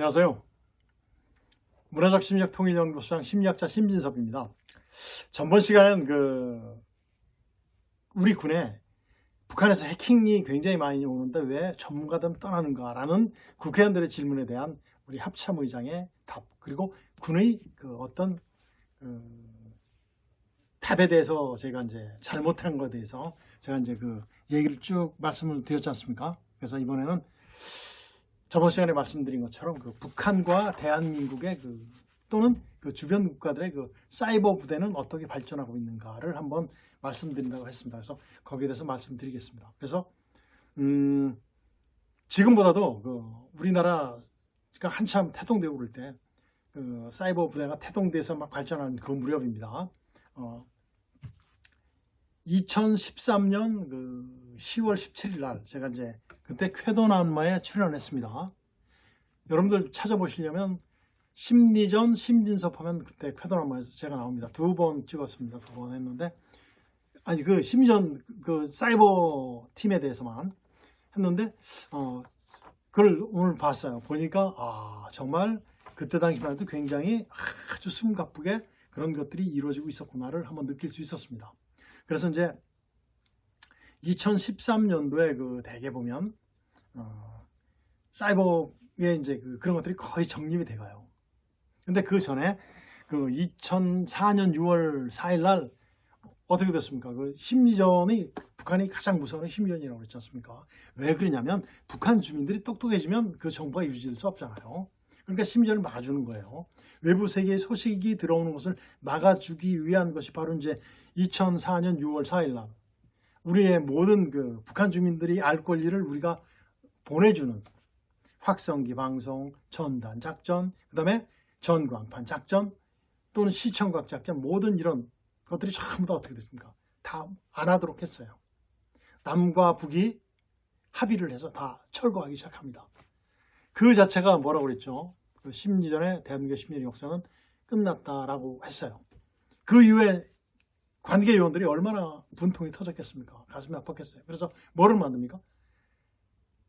안녕하세요. 문화적 심리학 통일연구소장 심리학자 심진섭입니다. 전번 시간에는 우리 군에 북한에서 해킹이 굉장히 많이 오는데 왜 전문가들은 떠나는가라는 국회의원들의 질문에 대한 우리 합참의장의 답, 그리고 군의 어떤 답에 대해서 제가 이제 잘못한 것에 대해서 제가 이제 얘기를 쭉 말씀을 드렸지 않습니까? 그래서 이번에는 저번 시간에 말씀드린 것처럼 북한과 대한민국의 또는 주변 국가들의 사이버 부대는 어떻게 발전하고 있는가를 한번 말씀드린다고 했습니다. 그래서 거기에 대해서 말씀드리겠습니다. 그래서 지금보다도 우리나라가 한참 태동되고 그럴 때 사이버 부대가 태동돼서 막 발전하는 그 무렵입니다. 2013년 10월 17일 날 제가 이제 그때 쾌도난마에 출연했습니다. 여러분들 찾아보시려면 심리전 심진섭 하면 그때 쾌도난마에서 제가 나옵니다. 2번 찍었습니다. 2번 했는데 아니 심리전 사이버 팀에 대해서만 했는데 그걸 오늘 봤어요. 보니까 정말 그때 당시만 해도 굉장히 아주 숨가쁘게 그런 것들이 이루어지고 있었구나를 한번 느낄 수 있었습니다. 그래서 이제 2013년도에 대개 보면 사이버에 이제 그런 것들이 거의 정립이 돼가요. 근데 그 전에 2004년 6월 4일 날 어떻게 됐습니까? 심리전이 북한이 가장 무서운 심리전이라고 그랬지 않습니까? 왜 그러냐면 북한 주민들이 똑똑해지면 그 정보가 유지될 수 없잖아요. 그러니까 심리전을 막아주는 거예요. 외부 세계의 소식이 들어오는 것을 막아주기 위한 것이 바로 이제 2004년 6월 4일 날 우리의 모든 북한 주민들이 알 권리를 우리가 보내주는 확성기 방송, 전단 작전, 그 다음에 전광판 작전 또는 시청각 작전, 모든 이런 것들이 전부 다 어떻게 됐습니까? 다 안 하도록 했어요. 남과 북이 합의를 해서 다 철거하기 시작합니다. 그 자체가 뭐라고 그랬죠? 심리전의 대한민국의 심리 역사는 끝났다라고 했어요. 그 이후에 관계 요원들이 얼마나 분통이 터졌겠습니까? 가슴이 아팠겠어요. 그래서 뭐를 만듭니까?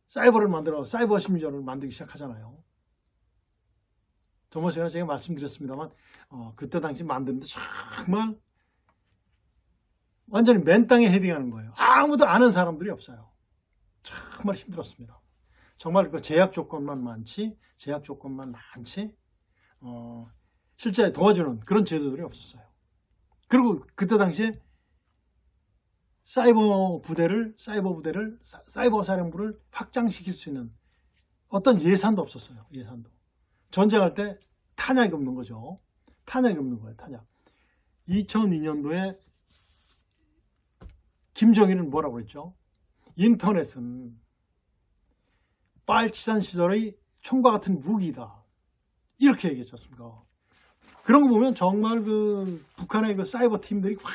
사이버를 만들어 사이버 심리전을 만들기 시작하잖아요. 저번 시간에 제가 말씀드렸습니다만 그때 당시 만드는데 정말 완전히 맨 땅에 헤딩하는 거예요. 아무도 아는 사람들이 없어요. 정말 힘들었습니다. 정말 제약 조건만 많지 실제 도와주는 그런 제도들이 없었어요. 그리고 그때 당시에 사이버 사령부를 확장시킬 수 있는 어떤 예산도 없었어요. 예산도. 전쟁할 때 탄약이 없는 거죠. 탄약이 없는 거예요. 탄약. 2002년도에 김정일은 뭐라고 했죠? 인터넷은 빨치산 시절의 총과 같은 무기다. 이렇게 얘기했지 않습니까? 그런 거 보면 정말 북한의 사이버 팀들이 확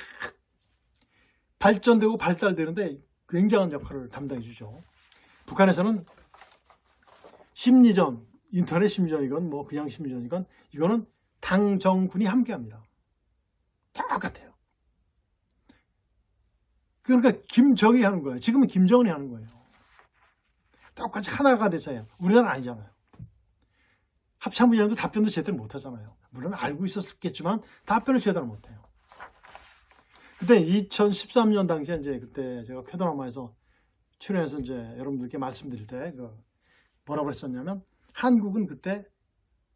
발전되고 발달되는데 굉장한 역할을 담당해 주죠. 북한에서는 심리전, 인터넷 심리전이건 그냥 심리전이건 이거는 당, 정군이 함께 합니다. 똑같아요. 그러니까 김정일이 하는 거예요. 지금은 김정은이 하는 거예요. 똑같이 하나가 됐어요. 우리나라는 아니잖아요. 합참의장도 답변도 제대로 못하잖아요. 물론 알고 있었겠지만 답변을 제대로 못해요. 그때 2013년 당시에 이제 그때 제가 쾌도난마에서 출연해서 이제 여러분들께 말씀드릴 때 뭐라고 했었냐면 한국은 그때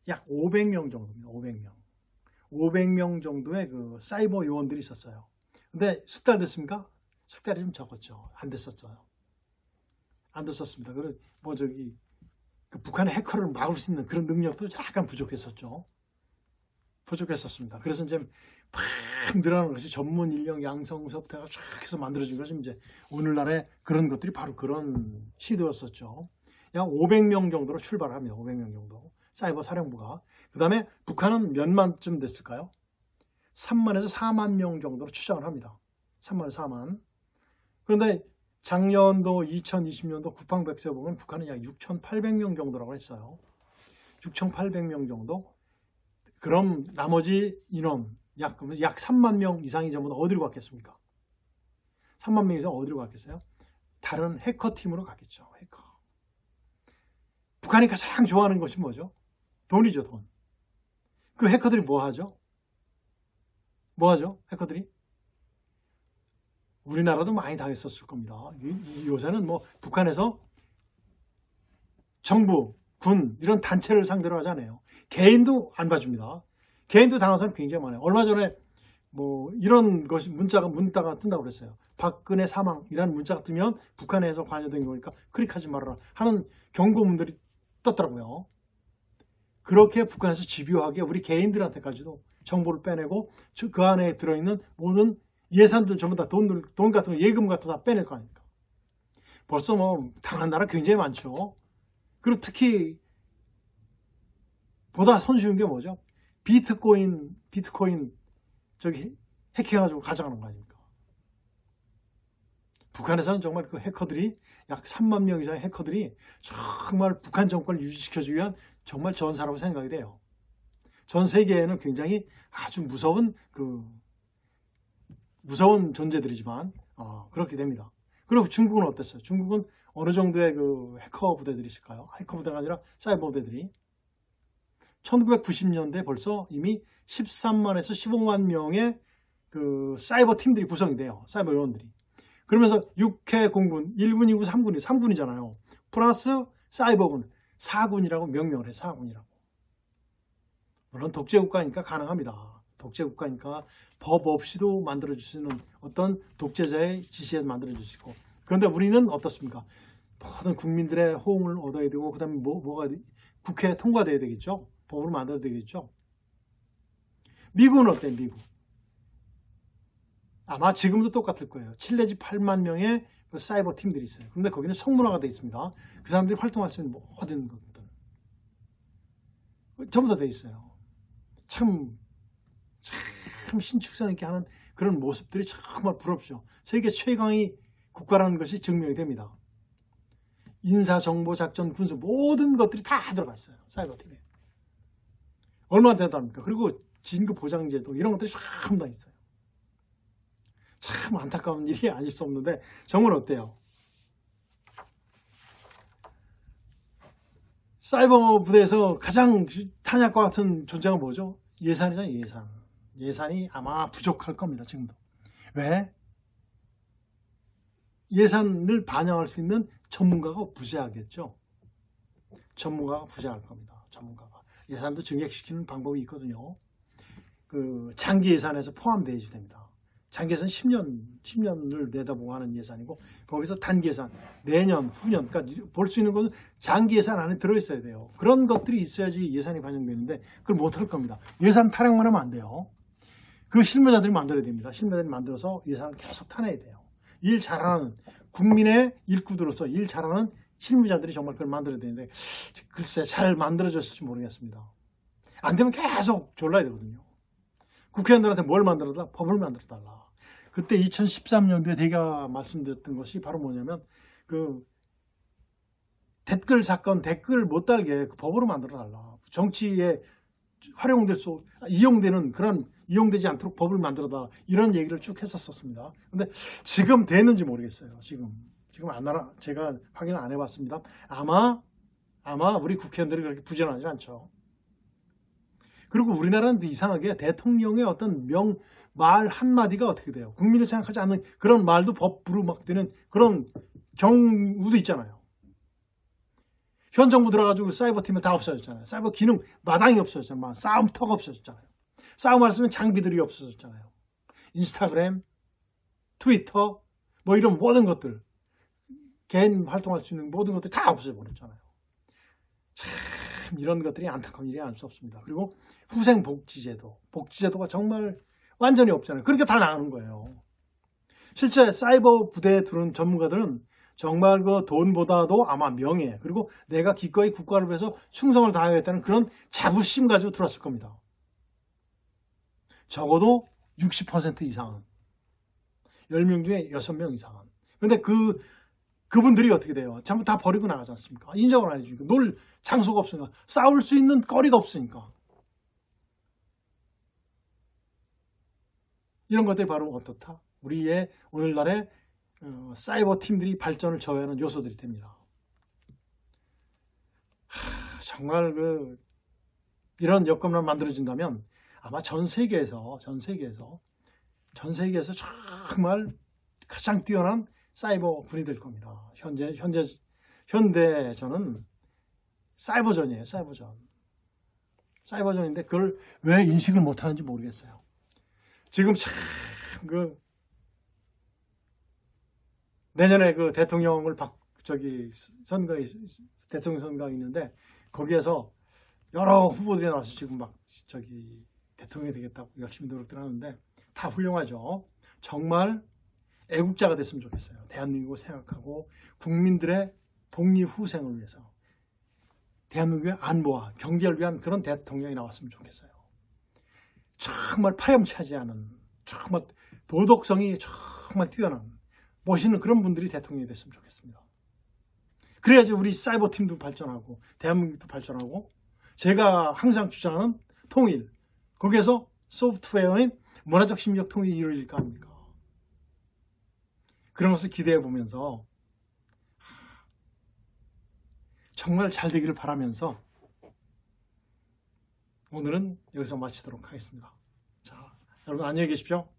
약 500명 정도입니다. 500명 정도의 사이버 요원들이 있었어요. 근데 숙달 됐습니까? 숙달이 좀 적었죠. 안 됐었어요. 안 됐었습니다. 북한의 해커를 막을 수 있는 그런 능력도 약간 부족했었죠. 부족했었습니다. 그래서 이제 팍 늘어나는 것이 전문 인력 양성서부터 쫙 해서 만들어진 것이 이제 오늘날의 그런 것들이 바로 그런 시도였었죠. 약 500명 정도로 출발합니다. 500명 정도. 사이버 사령부가. 그 다음에 북한은 몇만쯤 됐을까요? 3만에서 4만 명 정도로 추정을 합니다. 3만에서 4만. 그런데 작년도 2020년도 국방백서에 보면 북한은 약 6,800명 정도라고 했어요. 6,800명 정도. 그럼 나머지 인원 약 3만 명 이상이 전부 다 어디로 갔겠습니까? 3만 명 이상 어디로 갔겠어요? 다른 해커팀으로 갔겠죠. 해커. 북한이 가장 좋아하는 것이 뭐죠? 돈이죠, 돈. 그 해커들이 뭐 하죠? 뭐 하죠? 해커들이? 우리나라도 많이 당했었을 겁니다. 요새는 뭐 북한에서 정부, 군 이런 단체를 상대로 하잖아요. 개인도 안 봐줍니다. 개인도 당한 사람 굉장히 많아요. 얼마 전에 뭐 이런 것이 문자가 뜬다고 그랬어요. 박근혜 사망이라는 문자가 뜨면 북한에서 관여된 거니까 클릭하지 말아라 하는 경고문들이 떴더라고요. 그렇게 북한에서 집요하게 우리 개인들한테까지도 정보를 빼내고 그 안에 들어있는 모든 예산들 전부 다 돈 같은 거, 예금 같은 거 다 빼낼 거 아닙니까? 벌써 뭐 당한 나라 굉장히 많죠. 그리고 특히 보다 손쉬운 게 뭐죠? 비트코인 저기 해킹해가지고 가져가는 거 아닙니까? 북한에서는 정말 그 해커들이 약 3만 명 이상의 해커들이 정말 북한 정권을 유지시켜주기 위한 정말 전사라고 생각이 돼요. 전 세계에는 굉장히 아주 무서운 존재들이지만 그렇게 됩니다. 그리고 중국은 어땠어요? 중국은 어느 정도의 그 해커 부대들이 있을까요? 해커 부대가 아니라 사이버 부대들이 1990년대 벌써 이미 13만에서 15만 명의 그 사이버 팀들이 구성이 돼요. 사이버 요원들이. 그러면서 6회 공군, 1군, 2군, 3군이 3군이잖아요. 플러스 사이버군, 4군이라고 명명을 해. 4군이라고. 물론 독재국가니까 가능합니다. 독재국가니까 법 없이도 만들어줄 수 있는 어떤 독재자의 지시에 만들어줄 수 있고. 그런데 우리는 어떻습니까? 모든 국민들의 호응을 얻어야 되고 그 다음에 뭐가 국회에 통과돼야 되겠죠. 법으로 만들어야 되겠죠. 미국은 어때요? 미국. 아마 지금도 똑같을 거예요. 7 내지 8만 명의 그 사이버 팀들이 있어요. 그런데 거기는 성문화가 되어 있습니다. 그 사람들이 활동할 수 있는 모든 것들 전부 다 되어 있어요. 참 신축성 있게 하는 그런 모습들이 정말 부럽죠. 세계 최강의 국가라는 것이 증명이 됩니다. 인사, 정보, 작전, 군수 모든 것들이 다 들어가 있어요. 사이버팀에. 얼마나 대단합니까? 그리고 진급 보장제도 이런 것들이 참 다 있어요. 참 안타까운 일이 아닐 수 없는데 정말 어때요? 사이버 부대에서 가장 탄약과 같은 존재가 뭐죠? 예산이잖아요. 예산. 예산이 아마 부족할 겁니다. 지금도. 왜? 예산을 반영할 수 있는 전문가가 부재하겠죠. 전문가가 부재할 겁니다. 전문가가. 예산도 증액시키는 방법이 있거든요. 그 장기 예산에서 포함되어야 됩니다. 장기 예산 10년을 내다보고 하는 예산이고 거기서 단기 예산, 내년, 후년, 그러니까 볼 수 있는 것은 장기 예산 안에 들어있어야 돼요. 그런 것들이 있어야지 예산이 반영되는데 그걸 못할 겁니다. 예산 타령만 하면 안 돼요. 그 실무자들이 만들어야 됩니다. 실무자들이 만들어서 예산을 계속 타내야 돼요. 일 잘하는 국민의 일꾼으로서 일 잘하는 실무자들이 정말 그걸 만들어야 되는데 글쎄 잘 만들어졌을지 모르겠습니다. 안 되면 계속 졸라야 되거든요. 국회의원들한테 뭘 만들어달라? 법을 만들어달라. 그때 2013년도에 제가 말씀드렸던 것이 바로 뭐냐면 그 댓글 사건 댓글 못 달게 그 법으로 만들어달라. 정치에 이용되는 그런 이용되지 않도록 법을 만들어달라. 이런 얘기를 쭉 했었습니다. 근데 지금 되는지 모르겠어요. 지금 제가 확인을 안 해봤습니다. 아마 우리 국회의원들이 그렇게 부지런하지 않죠. 그리고 우리나라는 이상하게 대통령의 어떤 말 한마디가 어떻게 돼요? 국민을 생각하지 않는 그런 말도 법부로 막 되는 그런 경우도 있잖아요. 현 정부 들어가지고 사이버팀은 다 없어졌잖아요. 사이버 기능 마당이 없어졌잖아요. 싸움터가 없어졌잖아요. 싸움할 수 있는 장비들이 없어졌잖아요. 인스타그램, 트위터 뭐 이런 모든 것들 개인 활동할 수 있는 모든 것들이 다 없어져버렸잖아요. 참 이런 것들이 안타까운 일이 아닐 수 없습니다. 그리고 복지제도가 정말 완전히 없잖아요. 그러니까 다 나가는 거예요. 실제 사이버 부대에 들어온 전문가들은 정말 그 돈보다도 아마 명예 그리고 내가 기꺼이 국가를 위해서 충성을 다하겠다는 그런 자부심 가지고 들어왔을 겁니다. 적어도 60% 이상은 10명 중에 6명 이상은. 근데 그분들이 어떻게 돼요? 전부 다 버리고 나가지 않습니까? 인정을 안 해주니까. 놀 장소가 없으니까. 싸울 수 있는 거리가 없으니까. 이런 것들이 바로 어떻다? 우리의 오늘날의 사이버 팀들이 발전을 저해하는 요소들이 됩니다. 정말 이런 여건만 만들어진다면 아마 전 세계에서 정말 가장 뛰어난 사이버군이 될 겁니다. 현대전은 사이버전이에요. 사이버전인데 그걸 왜 인식을 못하는지 모르겠어요. 지금 참 내년에 그 대통령을 대통령 선거가 있는데 거기에서 여러 후보들이 나와서 지금 대통령이 되겠다고 열심히 노력들 하는데 다 훌륭하죠. 정말 애국자가 됐으면 좋겠어요. 대한민국을 생각하고 국민들의 독립후생을 위해서 대한민국의 안보와 경제를 위한 그런 대통령이 나왔으면 좋겠어요. 정말 파렴치하지 않은, 정말 도덕성이 정말 뛰어난 멋있는 그런 분들이 대통령이 됐으면 좋겠습니다. 그래야지 우리 사이버 팀도 발전하고 대한민국도 발전하고 제가 항상 주장하는 통일, 거기에서 소프트웨어인 문화적 심리적 통일이 이루어질 거 아닙니까? 그런 것을 기대해 보면서 정말 잘 되기를 바라면서 오늘은 여기서 마치도록 하겠습니다. 자, 여러분 안녕히 계십시오.